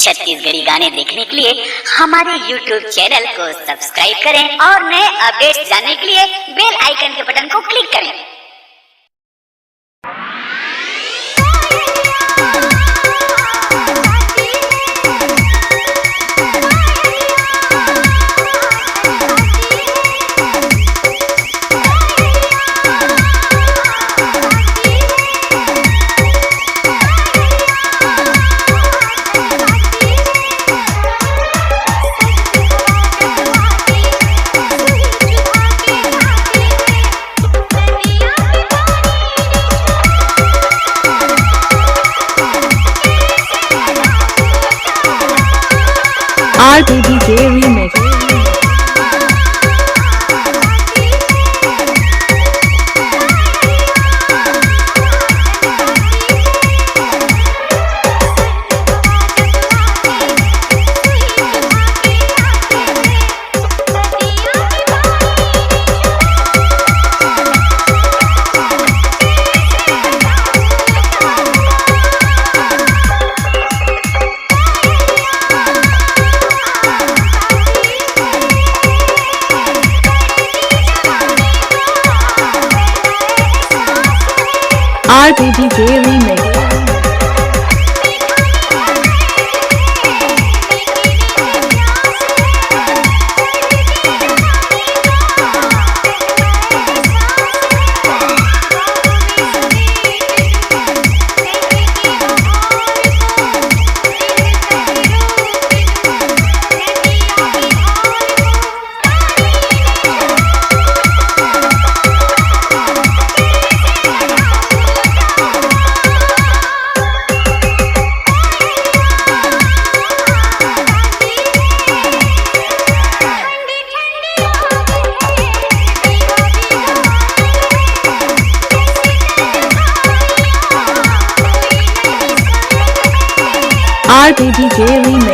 छत्तीसगढ़ी गाने देखने के लिए हमारे YouTube चैनल को सब्सक्राइब करें और नए अपडेट्स जानने के लिए बेल आइकन के बटन को क्लिक करें। RTDJ Remix। RTDJ Remix। RTDJ Remix।